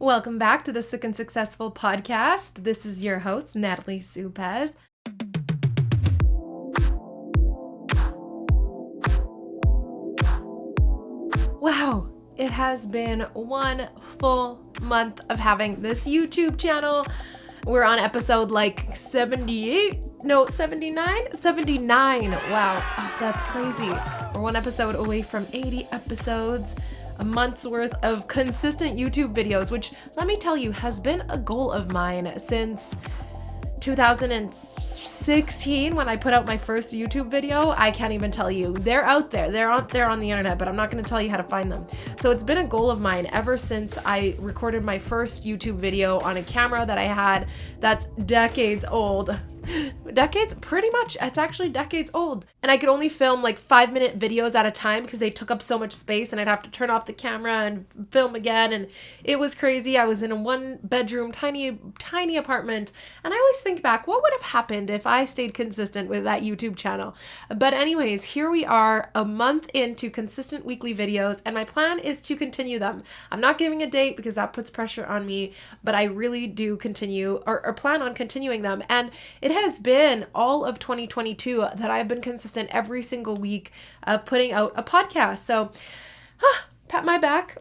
Welcome back to the Sick and Successful podcast. This is your host, Natalie Supez. Wow, it has been 1 full month of having this YouTube channel. We're on episode 79. Wow, that's crazy. We're 1 episode away from 80 episodes. A month's worth of consistent YouTube videos, which, let me tell you, has been a goal of mine since 2016 when I put out my first YouTube video. I can't even tell you. They're out there. They're on the internet, but I'm not going to tell you how to find them. So it's been a goal of mine ever since I recorded my first YouTube video on a camera that I had that's decades old. Decades? Pretty much. It's actually decades old. And I could only film 5-minute videos at a time because they took up so much space and I'd have to turn off the camera and film again. And it was crazy. I was in a 1-bedroom, tiny apartment. And I always think back, what would have happened if I stayed consistent with that YouTube channel? But anyways, here we are a month into consistent weekly videos, and my plan is to continue them. I'm not giving a date because that puts pressure on me, but I really do continue or plan on continuing them. And it has been all of 2022 that I've been consistent every single week of putting out a podcast. So, pat my back.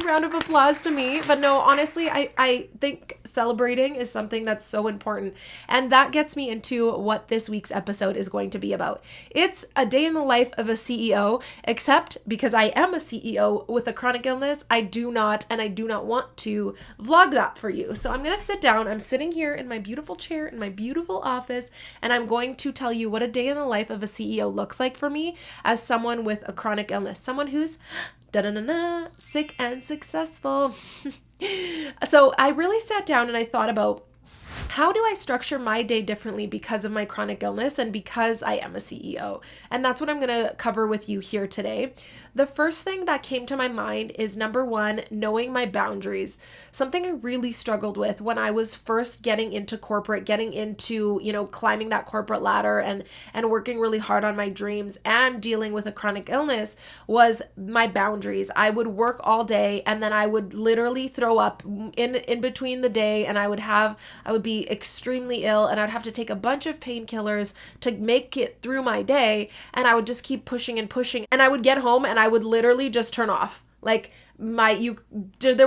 Round of applause to me. But no, honestly, I think celebrating is something that's so important. And that gets me into what this week's episode is going to be about. It's a day in the life of a CEO, except because I am a CEO with a chronic illness, I do not want to vlog that for you. So I'm going to sit down. I'm sitting here in my beautiful chair in my beautiful office, and I'm going to tell you what a day in the life of a CEO looks like for me as someone with a chronic illness, someone who's sick and successful. So I really sat down and I thought about, how do I structure my day differently because of my chronic illness and because I am a CEO? And that's what I'm going to cover with you here today. The first thing that came to my mind is, number 1, knowing my boundaries. Something I really struggled with when I was first getting into corporate, getting into, climbing that corporate ladder and working really hard on my dreams and dealing with a chronic illness was my boundaries. I would work all day and then I would literally throw up in between the day, and I would be extremely ill, and I'd have to take a bunch of painkillers to make it through my day, and I would just keep pushing and pushing, and I would get home and I would literally just turn off. There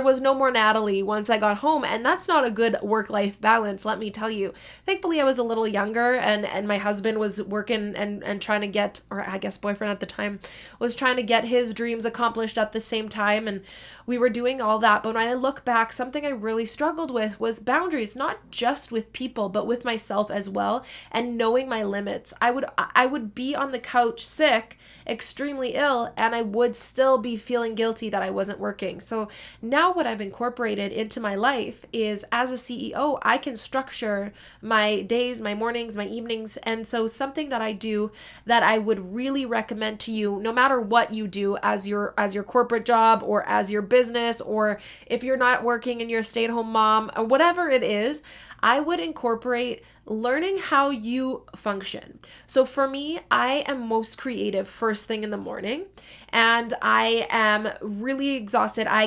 was no more Natalie once I got home, and that's not a good work-life balance, let me tell you. Thankfully, I was a little younger, and my husband was working and trying to get, or I guess boyfriend at the time, was trying to get his dreams accomplished at the same time, and we were doing all that. But when I look back, something I really struggled with was boundaries, not just with people, but with myself as well, and knowing my limits. I would be on the couch sick, extremely ill, and I would still be feeling guilty that I wasn't working. So now what I've incorporated into my life is, as a CEO, I can structure my days, my mornings, my evenings. And so something that I do that I would really recommend to you, no matter what you do as your corporate job or as your business, or if you're not working and you're a stay-at-home mom or whatever it is, I would incorporate learning how you function. So for me, I am most creative first thing in the morning, and I am really exhausted. I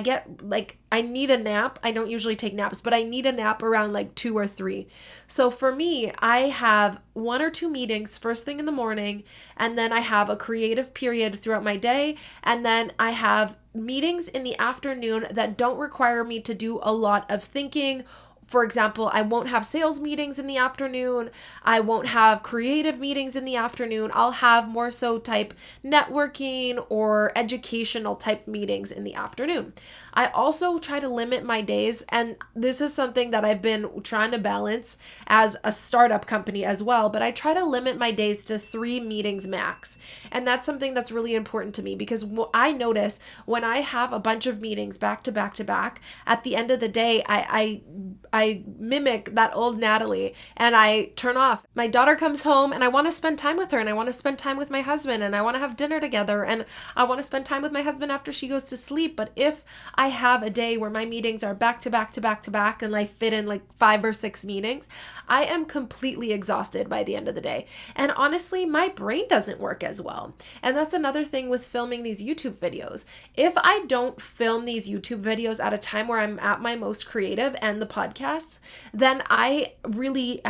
need a nap. I don't usually take naps, but I need a nap around 2 or 3. So for me, I have 1 or 2 meetings first thing in the morning, and then I have a creative period throughout my day, and then I have meetings in the afternoon that don't require me to do a lot of thinking. For example, I won't have sales meetings in the afternoon. I won't have creative meetings in the afternoon. I'll have more so type networking or educational type meetings in the afternoon. I also try to limit my days, and this is something that I've been trying to balance as a startup company as well, but I try to limit my days to 3 meetings max. And that's something that's really important to me, because I notice when I have a bunch of meetings back to back to back, at the end of the day, I mimic that old Natalie and I turn off. My daughter comes home and I want to spend time with her, and I want to spend time with my husband, and I want to have dinner together, and I want to spend time with my husband after she goes to sleep. But if I have a day where my meetings are back to back to back to back and I fit in like 5 or 6 meetings, I am completely exhausted by the end of the day. And honestly, my brain doesn't work as well. And that's another thing with filming these YouTube videos. If I don't film these YouTube videos at a time where I'm at my most creative and the podcasts, then I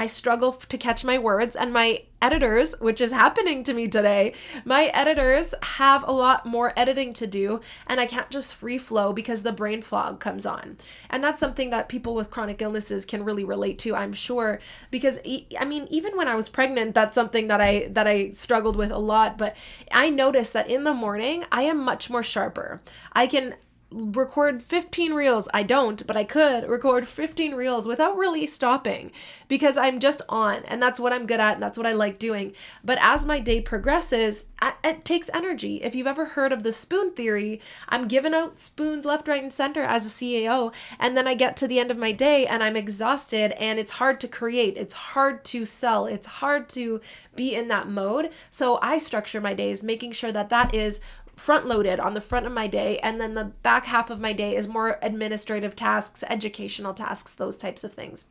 struggle to catch my words, and my editors, which is happening to me today, my editors have a lot more editing to do, and I can't just free flow because the brain fog comes on. And that's something that people with chronic illnesses can really relate to, I'm sure, because I mean, even when I was pregnant, that's something that I struggled with a lot. But I noticed that in the morning, I am much more sharper. I can record 15 reels. I don't, but I could record 15 reels without really stopping because I'm just on, and that's what I'm good at and that's what I like doing. But as my day progresses, it takes energy. If you've ever heard of the spoon theory, I'm giving out spoons left, right, and center as a CAO, and then I get to the end of my day and I'm exhausted, and it's hard to create, it's hard to sell, it's hard to be in that mode. So I structure my days making sure that that is front loaded on the front of my day, and then the back half of my day is more administrative tasks, educational tasks, those types of things.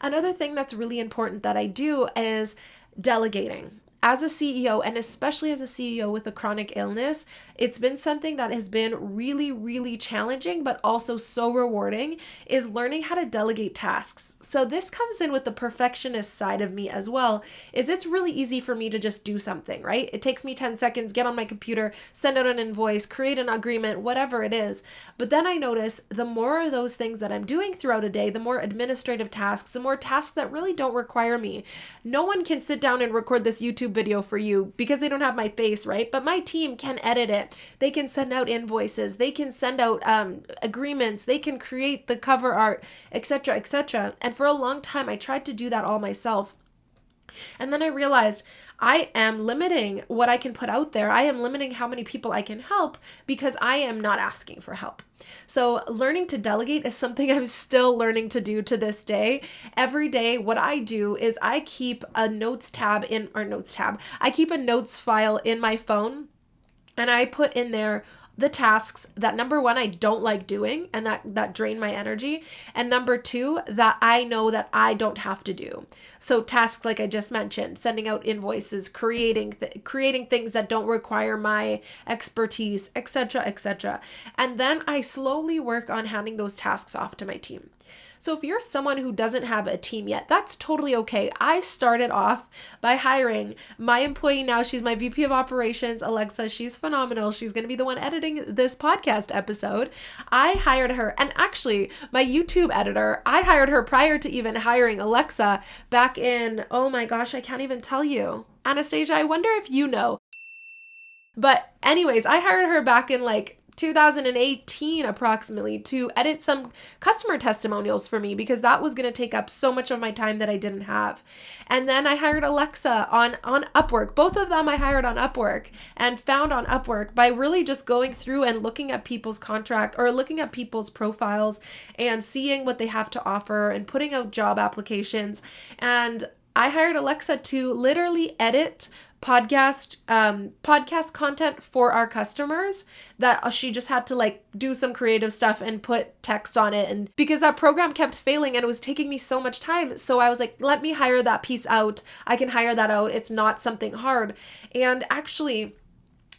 Another thing that's really important that I do is delegating. As a CEO, and especially as a CEO with a chronic illness, it's been something that has been really, really challenging, but also so rewarding, is learning how to delegate tasks. So this comes in with the perfectionist side of me as well, is it's really easy for me to just do something, right? It takes me 10 seconds, get on my computer, send out an invoice, create an agreement, whatever it is. But then I notice the more of those things that I'm doing throughout a day, the more administrative tasks, the more tasks that really don't require me. No one can sit down and record this YouTube video for you because they don't have my face, right? But my team can edit it. They can send out invoices. They can send out agreements. They can create the cover art, etc., etc. And for a long time, I tried to do that all myself. And then I realized I am limiting what I can put out there. I am limiting how many people I can help because I am not asking for help. So learning to delegate is something I'm still learning to do to this day. Every day, what I do is I keep a I keep a notes file in my phone, and I put in there the tasks that, number one, I don't like doing and that drain my energy, and number two, that I know that I don't have to do. So tasks like I just mentioned, sending out invoices, creating things that don't require my expertise, etc., etc. And then I slowly work on handing those tasks off to my team. So if you're someone who doesn't have a team yet, that's totally okay. I started off by hiring my employee now. She's my VP of operations, Alexa. She's phenomenal. She's going to be the one editing this podcast episode. I hired her, and actually my YouTube editor, I hired her prior to even hiring Alexa back in, oh my gosh, I can't even tell you. Anastasia, I wonder if you know. But anyways, I hired her back in like 2018 approximately to edit some customer testimonials for me because that was going to take up so much of my time that I didn't have. And then I hired Alexa on Upwork. Both of them I hired on Upwork and found on Upwork by really just going through and looking at people's contract or looking at people's profiles and seeing what they have to offer and putting out job applications. And I hired Alexa to literally edit podcast content for our customers that she just had to like do some creative stuff and put text on it. And because that program kept failing and it was taking me so much time, so I was like, let me hire that piece out. I can hire that out. It's not something hard. And actually,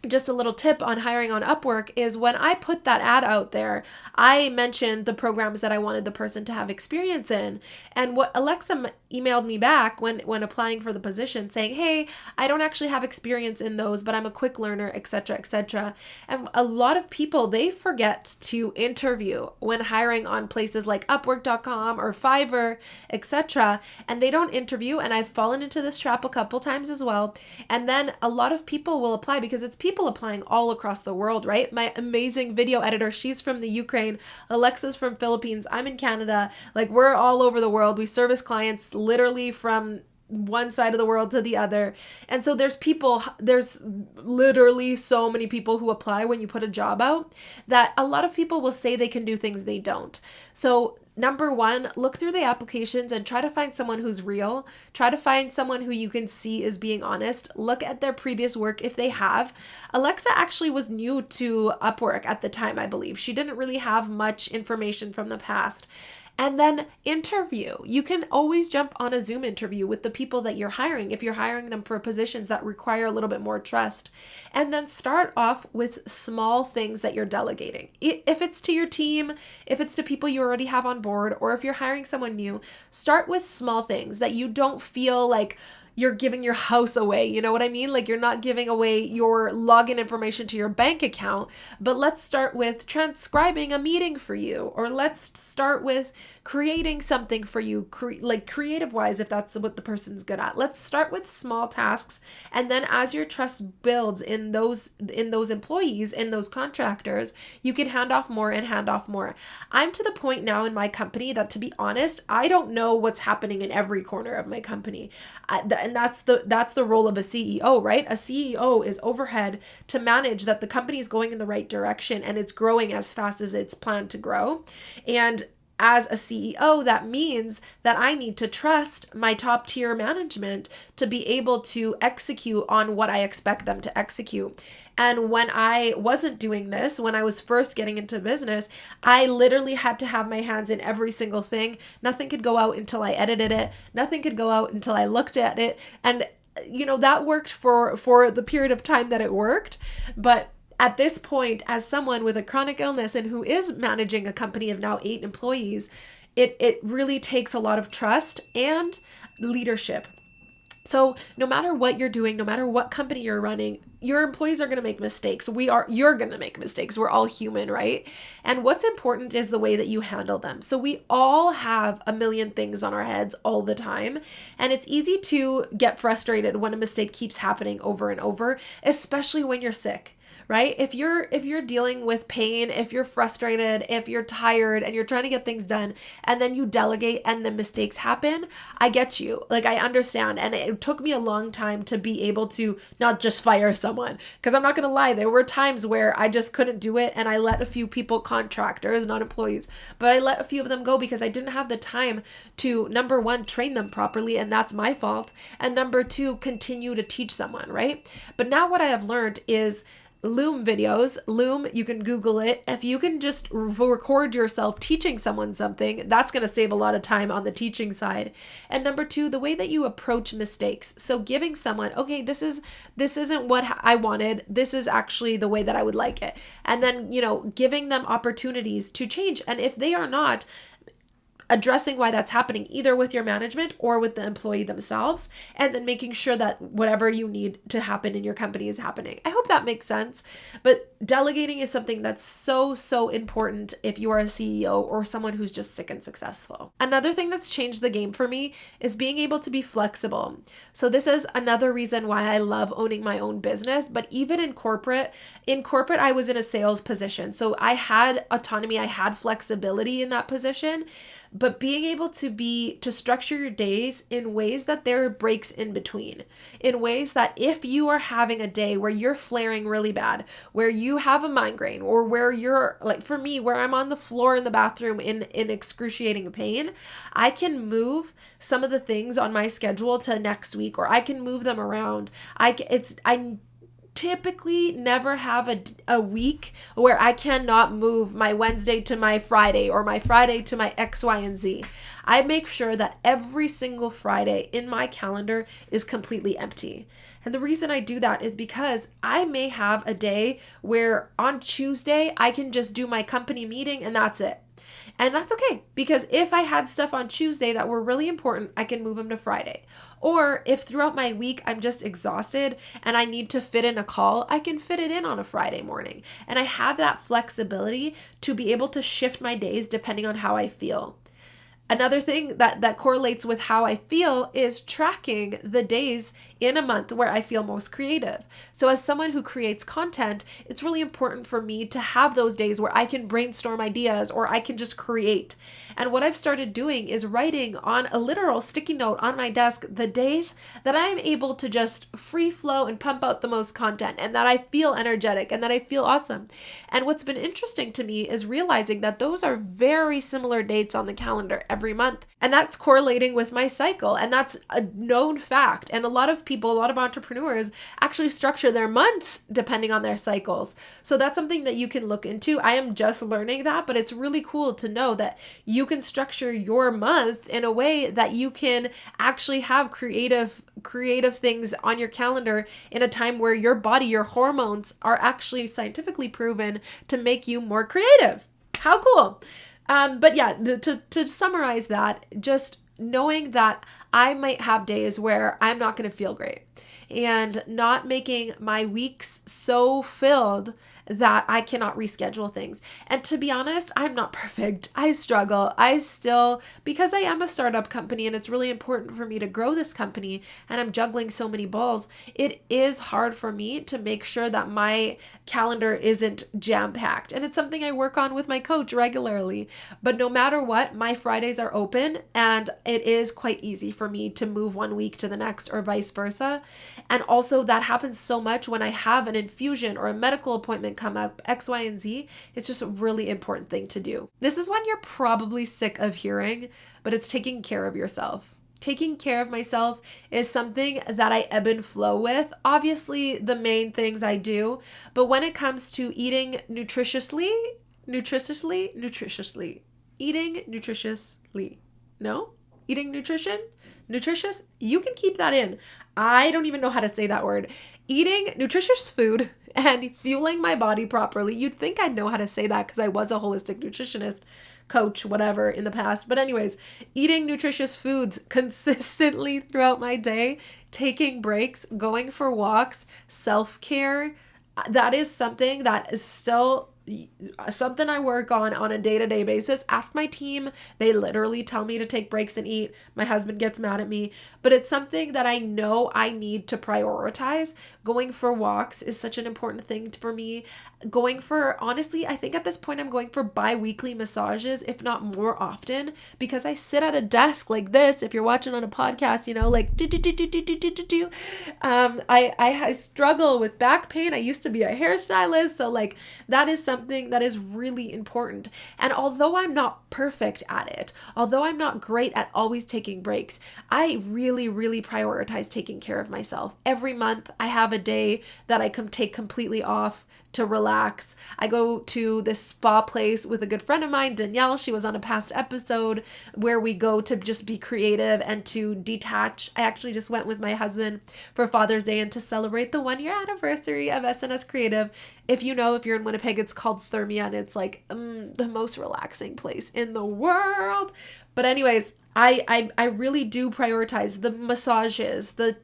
just a little tip on hiring on Upwork is when I put that ad out there, I mentioned the programs that I wanted the person to have experience in. And what Alexa emailed me back when applying for the position saying, hey, I don't actually have experience in those, but I'm a quick learner, etc., etc. And a lot of people, they forget to interview when hiring on places like Upwork.com or Fiverr, etc. And they don't interview. And I've fallen into this trap a couple times as well. And then a lot of people will apply because it's people applying all across the world, right? My amazing video editor, she's from the Ukraine. Alexa's from Philippines. I'm in Canada. Like, we're all over the world. We service clients literally from one side of the world to the other. And so there's literally so many people who apply when you put a job out that a lot of people will say they can do things they don't. So number one, look through the applications and try to find someone who's real. Try to find someone who you can see is being honest. Look at their previous work if they have. Alexa actually was new to Upwork at the time, I believe. She didn't really have much information from the past. And then interview. You can always jump on a Zoom interview with the people that you're hiring if you're hiring them for positions that require a little bit more trust. And then start off with small things that you're delegating. If it's to your team, if it's to people you already have on board, or if you're hiring someone new, start with small things that you don't feel like you're giving your house away. You know what I mean? Like, you're not giving away your login information to your bank account, but let's start with transcribing a meeting for you, or let's start with creating something for you, like creative wise, if that's what the person's good at. Let's start with small tasks. And then as your trust builds in those employees, in those contractors, you can hand off more and hand off more. I'm to the point now in my company that, to be honest, I don't know what's happening in every corner of my company. And that's the role of a CEO, right? A CEO is overhead to manage that the company is going in the right direction and it's growing as fast as it's planned to grow. And as a CEO, that means that I need to trust my top tier management to be able to execute on what I expect them to execute. And when I wasn't doing this, when I was first getting into business, I literally had to have my hands in every single thing. Nothing could go out until I edited it. Nothing could go out until I looked at it. And, that worked for the period of time that it worked. But at this point, as someone with a chronic illness and who is managing a company of now 8 employees, it really takes a lot of trust and leadership. So no matter what you're doing, no matter what company you're running, your employees are going to make mistakes. You're going to make mistakes. We're all human, right? And what's important is the way that you handle them. So we all have a million things on our heads all the time. And it's easy to get frustrated when a mistake keeps happening over and over, especially when you're sick. Right? If you're dealing with pain, if you're frustrated, if you're tired and you're trying to get things done and then you delegate and the mistakes happen, I get you. Like, I understand. And it took me a long time to be able to not just fire someone, because I'm not going to lie, there were times where I just couldn't do it and I let a few people, contractors, not employees, but I let a few of them go because I didn't have the time to, number one, train them properly, and that's my fault, and number two, continue to teach someone, right? But now what I have learned is Loom videos. Loom, you can Google it. If you can just record yourself teaching someone something, that's going to save a lot of time on the teaching side. And number two, the way that you approach mistakes. So giving someone, okay, this isn't what I wanted. This is actually the way that I would like it. And then, giving them opportunities to change. And if they are not, addressing why that's happening, either with your management or with the employee themselves, and then making sure that whatever you need to happen in your company is happening. I hope that makes sense. But delegating is something that's so, so important if you are a CEO or someone who's just sick and successful. Another thing that's changed the game for me is being able to be flexible. So this is another reason why I love owning my own business. But even in corporate, I was in a sales position. So I had autonomy, I had flexibility in that position. But being able to structure your days in ways that there are breaks in between, in ways that if you are having a day where you're flaring really bad, where you have a migraine, or where you're, like for me, where I'm on the floor in the bathroom in excruciating pain, I can move some of the things on my schedule to next week, or I can move them around. I typically never have a week where I cannot move my Wednesday to my Friday or my Friday to my X, Y, and Z. I make sure that every single Friday in my calendar is completely empty. And the reason I do that is because I may have a day where on Tuesday I can just do my company meeting and that's it. And that's okay, because if I had stuff on Tuesday that were really important, I can move them to Friday. Or if throughout my week I'm just exhausted and I need to fit in a call, I can fit it in on a Friday morning. And I have that flexibility to be able to shift my days depending on how I feel. Another thing that correlates with how I feel is tracking the days in a month where I feel most creative. So as someone who creates content, it's really important for me to have those days where I can brainstorm ideas or I can just create. And what I've started doing is writing on a literal sticky note on my desk the days that I am able to just free flow and pump out the most content, and that I feel energetic and that I feel awesome. And what's been interesting to me is realizing that those are very similar dates on the calendar every month. And that's correlating with my cycle. And that's a known fact. And a lot of people, a lot of entrepreneurs actually structure their months depending on their cycles. So that's something that you can look into. I am just learning that, but it's really cool to know that you can structure your month in a way that you can actually have creative things on your calendar in a time where your body, your hormones are actually scientifically proven to make you more creative. How cool. But yeah, to summarize that, just knowing that I might have days where I'm not going to feel great, and not making my weeks so filled that I cannot reschedule things. And to be honest, I'm not perfect. I struggle. Because I am a startup company and it's really important for me to grow this company and I'm juggling so many balls, it is hard for me to make sure that my calendar isn't jam-packed. And it's something I work on with my coach regularly. But no matter what, my Fridays are open and it is quite easy for me to move one week to the next or vice versa. And also that happens so much when I have an infusion or a medical appointment come up, X, Y, and Z. It's just a really important thing to do. This is one you're probably sick of hearing, but it's taking care of yourself. Taking care of myself is something that I ebb and flow with. Obviously, the main things I do, but when it comes to eating nutritiously, eating nutritious, you can keep that in. I don't even know how to say that word. Eating nutritious food and fueling my body properly. You'd think I'd know how to say that because I was a holistic nutritionist, coach, whatever in the past. But anyways, eating nutritious foods consistently throughout my day, taking breaks, going for walks, self-care, that is something that is still something I work on a day-to-day basis. Ask my team. They literally tell me to take breaks and eat. My husband gets mad at me, but it's something that I know I need to prioritize. Going for walks is such an important thing for me. Honestly, I think at this point I'm going for bi-weekly massages, if not more often, because I sit at a desk like this. If you're watching on a podcast, like I struggle with back pain. I used to be a hairstylist, so like that is something that is really important. And although I'm not perfect at it, although I'm not great at always taking breaks, I really, really prioritize taking care of myself. Every month I have a day that I can take completely off to relax. I go to this spa place with a good friend of mine, Danielle. She was on a past episode where we go to just be creative and to detach. I actually just went with my husband for Father's Day and to celebrate the 1-year anniversary of SNS Creative. If you're in Winnipeg, it's called Thermia, and it's like the most relaxing place in the world. But anyways, I really do prioritize the massages, the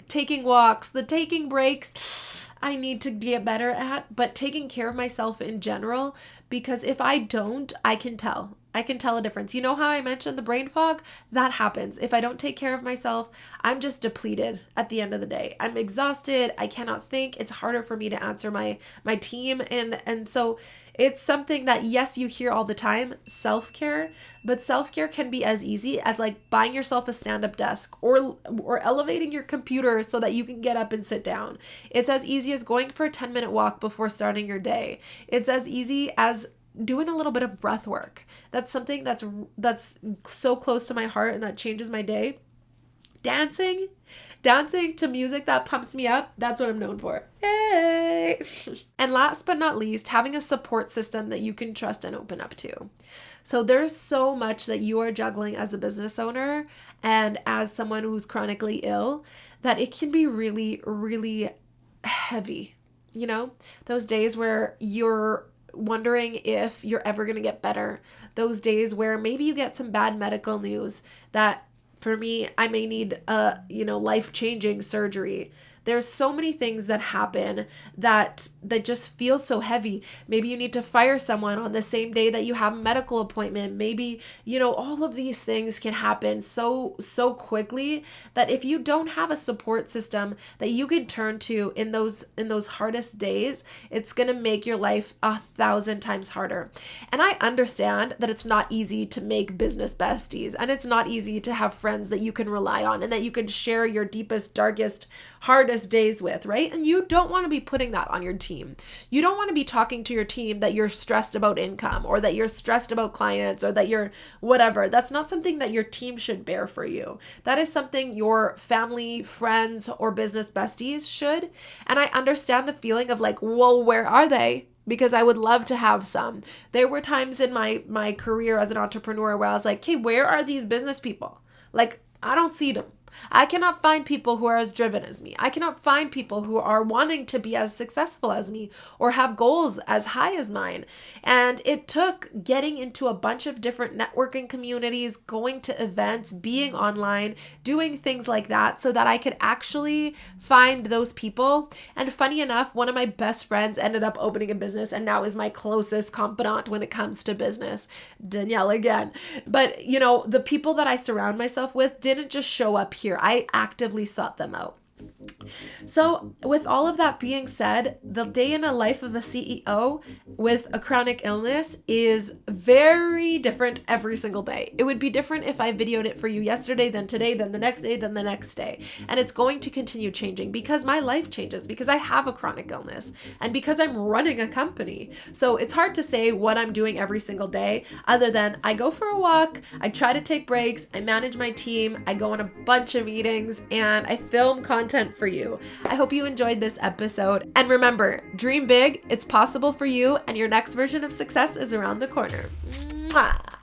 taking walks, the taking breaks. I need to get better at, but taking care of myself in general, because if I don't, I can tell a difference. You know how I mentioned the brain fog? That happens. If I don't take care of myself, I'm just depleted at the end of the day. I'm exhausted. I cannot think. It's harder for me to answer my team. And so it's something that, yes, you hear all the time, self-care, but self-care can be as easy as like buying yourself a stand-up desk or elevating your computer so that you can get up and sit down. It's as easy as going for a 10-minute walk before starting your day. It's as easy as doing a little bit of breath work. That's something that's so close to my heart and that changes my day. Dancing to music that pumps me up, that's what I'm known for. Hey! And last but not least, having a support system that you can trust and open up to. So there's so much that you are juggling as a business owner and as someone who's chronically ill that it can be really, really heavy. Those days where you're wondering if you're ever going to get better. Those days where maybe you get some bad medical news that, for me, I may need life-changing surgery. There's so many things that happen that just feel so heavy. Maybe you need to fire someone on the same day that you have a medical appointment. Maybe, all of these things can happen so quickly that if you don't have a support system that you can turn to in those hardest days, it's going to make your life 1,000 times harder. And I understand that it's not easy to make business besties, and it's not easy to have friends that you can rely on and that you can share your deepest, darkest, hardest days with, right? And you don't want to be putting that on your team. You don't want to be talking to your team that you're stressed about income, or that you're stressed about clients, or that you're whatever. That's not something that your team should bear for you. That is something your family, friends, or business besties should. And I understand the feeling of like, well, where are they? Because I would love to have some. There were times in my career as an entrepreneur where I was like, hey, where are these business people? Like, I don't see them. I cannot find people who are as driven as me. I cannot find people who are wanting to be as successful as me or have goals as high as mine. And it took getting into a bunch of different networking communities, going to events, being online, doing things like that so that I could actually find those people. And funny enough, one of my best friends ended up opening a business and now is my closest confidant when it comes to business. Danielle again. But, the people that I surround myself with didn't just show up here. I actively sought them out. So with all of that being said, the day in a life of a CEO with a chronic illness is very different every single day. It would be different if I videoed it for you yesterday, then today, then the next day, then the next day. And it's going to continue changing because my life changes, because I have a chronic illness, and because I'm running a company. So it's hard to say what I'm doing every single day other than I go for a walk, I try to take breaks, I manage my team, I go on a bunch of meetings, and I film content for you. I hope you enjoyed this episode. And remember, dream big, it's possible for you, and your next version of success is around the corner. Mwah!